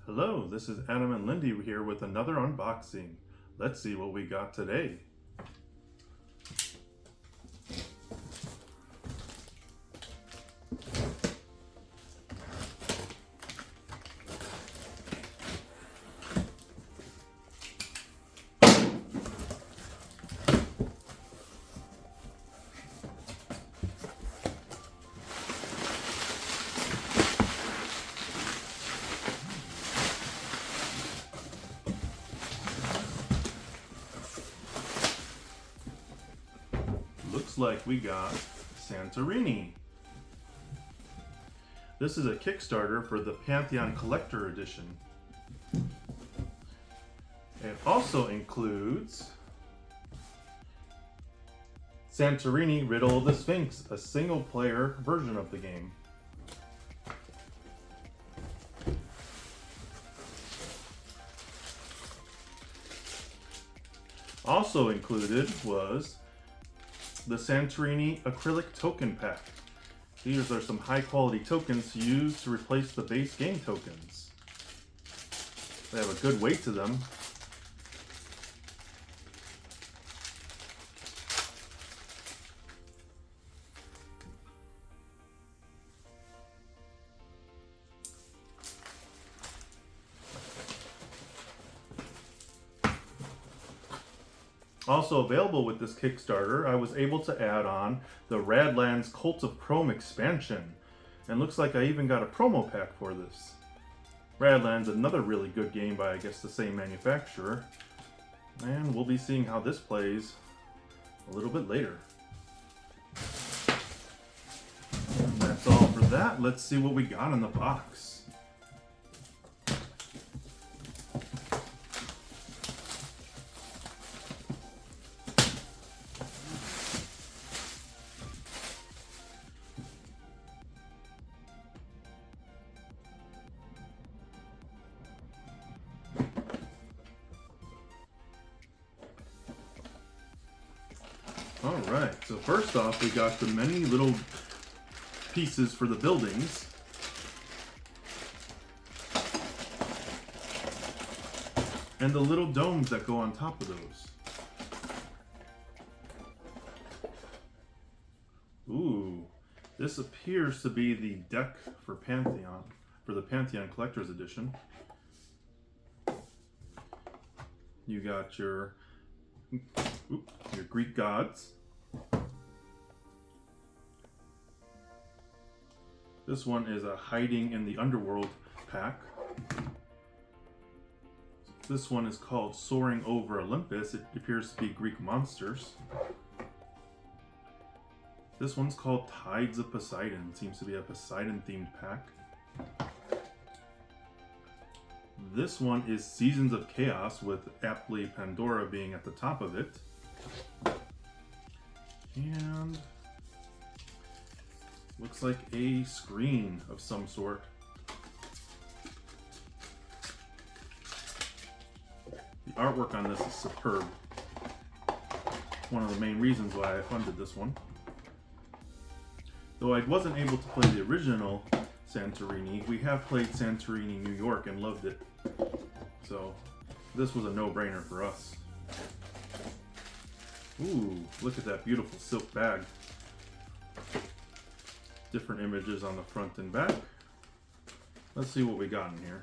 Hello, this is Adam and Lindy here with another unboxing. Let's see what we got today. Looks like we got Santorini. This is a Kickstarter for the Pantheon Collector Edition. It also includes Santorini Riddle of the Sphinx, a single player version of the game. Also included was the Santorini Acrylic Token Pack. These are some high quality tokens used to replace the base game tokens. They have a good weight to them. Also available with this Kickstarter, I was able to add on the Radlands Cult of Chrome expansion. And looks like I even got a promo pack for this. Radlands, another really good game by I guess the same manufacturer. And we'll be seeing how this plays a little bit later. And that's all for that. Let's see what we got in the box. Alright, so first off we got the many little pieces for the buildings. And the little domes that go on top of those. Ooh, this appears to be the deck for Pantheon, for the Pantheon Collector's Edition. You got your Greek gods. This one is a Hiding in the Underworld pack. This one is called Soaring Over Olympus. It appears to be Greek monsters. This one's called Tides of Poseidon. Seems to be a Poseidon themed pack. This one is Seasons of Chaos, with aptly Pandora being at the top of it. And looks like a screen of some sort. The artwork on this is superb. One of the main reasons why I funded this one. Though I wasn't able to play the original Santorini, we have played Santorini New York and loved it. So this was a no-brainer for us. Ooh, look at that beautiful silk bag. Different images on the front and back. Let's see what we got in here.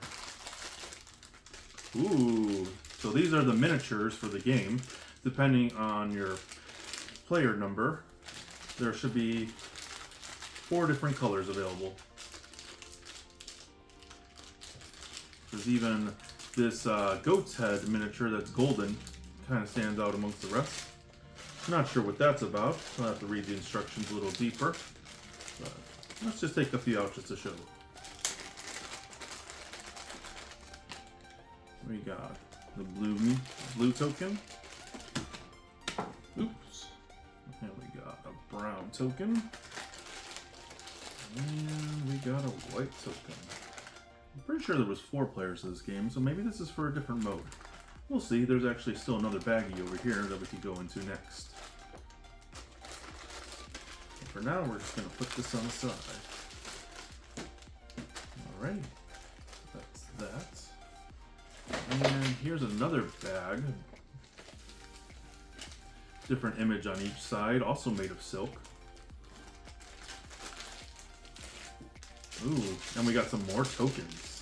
Ooh, so these are the miniatures for the game. Depending on your player number, there should be 4 different colors available. There's even this goat's head miniature that's golden. Kind of stands out amongst the rest. Not sure what that's about. I'll have to read the instructions a little deeper. But let's just take a few out just to show. We got the blue token. Oops. And we got a brown token. And we got a white token. I'm pretty sure there was 4 players to this game, so maybe this is for a different mode. We'll see. There's actually still another baggie over here that we could go into next. But for now, we're just going to put this on the side. Alright. That's that. And here's another bag. Different image on each side, also made of silk. Ooh, and we got some more tokens.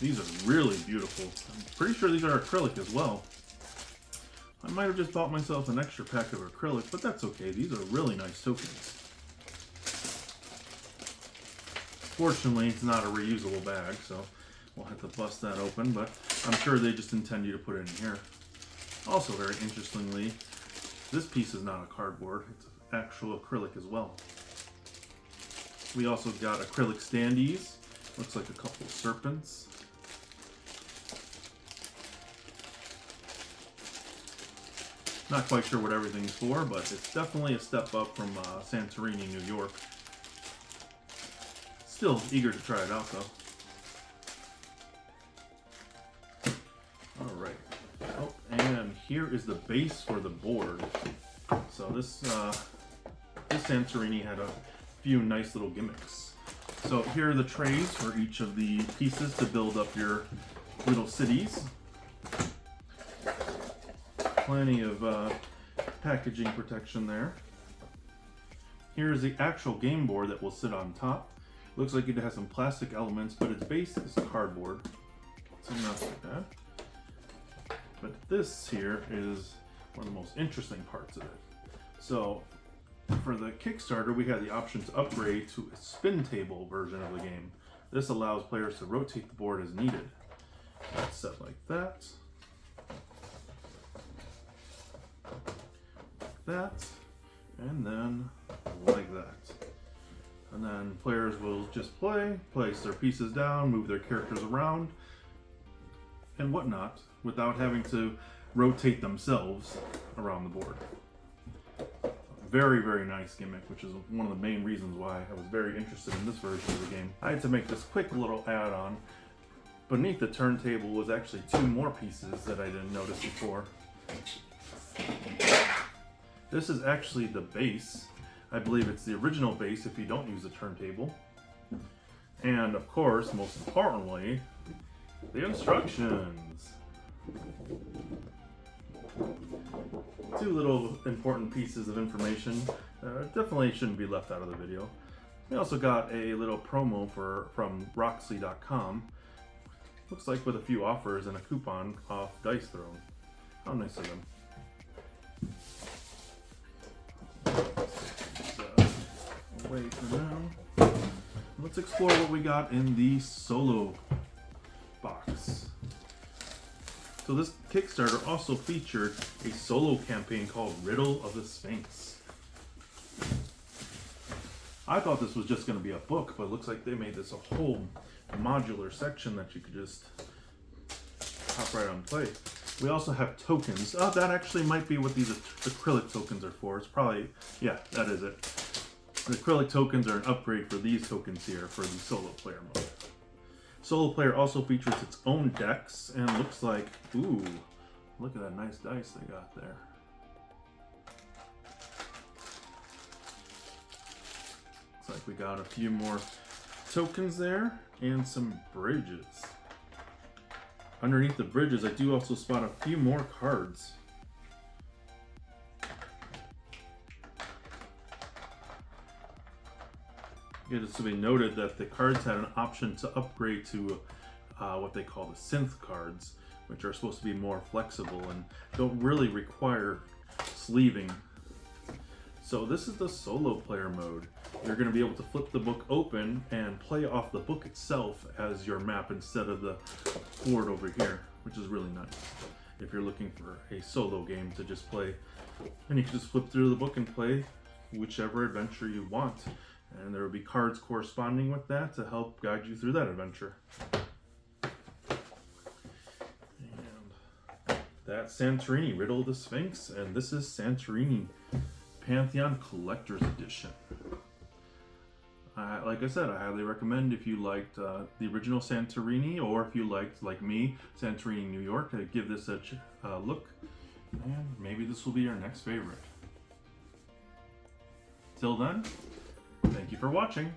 These are really beautiful. I'm pretty sure these are acrylic as well. I might have just bought myself an extra pack of acrylic, but that's okay. These are really nice tokens. Fortunately, it's not a reusable bag, so we'll have to bust that open, but I'm sure they just intend you to put it in here. Also, very interestingly, this piece is not a cardboard, it's actual acrylic as well. We also got acrylic standees. Looks like a couple of serpents. Not quite sure what everything's for, but it's definitely a step up from Santorini, New York. Still eager to try it out though. Alright. Oh, and here is the base for the board. So this Santorini had a few nice little gimmicks. So here are the trays for each of the pieces to build up your little cities. Plenty of packaging protection there. Here's the actual game board that will sit on top. Looks like it has some plastic elements, but its base is cardboard, so not too bad. But this here is one of the most interesting parts of it. So for the Kickstarter, we had the option to upgrade to a spin table version of the game. This allows players to rotate the board as needed. It's set like that. That, and then like that. And then players will just place their pieces down, move their characters around, and whatnot, without having to rotate themselves around the board. Very, very nice gimmick, which is one of the main reasons why I was very interested in this version of the game. I had to make this quick little add-on. Beneath the turntable was actually two more pieces that I didn't notice before. This is actually the base. I believe it's the original base if you don't use the turntable. And of course, most importantly, the instructions. Two little important pieces of information definitely shouldn't be left out of the video. We also got a little promo from Roxley.com. Looks like with a few offers and a coupon off Dice Throne. How nice of them. Wait for now. Let's explore what we got in the solo box. So this Kickstarter also featured a solo campaign called Riddle of the Sphinx. I thought this was just going to be a book, but it looks like they made this a whole modular section that you could just hop right on and play. We also have tokens. Oh, that actually might be what these acrylic tokens are for. It's probably, yeah, that is it. The acrylic tokens are an upgrade for these tokens here for the solo player mode. Solo player also features its own decks and looks like, ooh, look at that nice dice they got there. Looks like we got a few more tokens there and some bridges. Underneath the bridges, I do also spot a few more cards. It is to be noted that the cards had an option to upgrade to what they call the synth cards, which are supposed to be more flexible and don't really require sleeving. So this is the solo player mode. You're going to be able to flip the book open and play off the book itself as your map instead of the board over here, which is really nice. If you're looking for a solo game to just play, and you can just flip through the book and play whichever adventure you want. And there will be cards corresponding with that to help guide you through that adventure. And that's Santorini Riddle of the Sphinx, and this is Santorini Pantheon Collector's Edition. Like I said, I highly recommend if you liked the original Santorini, or if you liked, like me, Santorini, New York, to give this a look, and maybe this will be your next favorite. Till then, thank you for watching.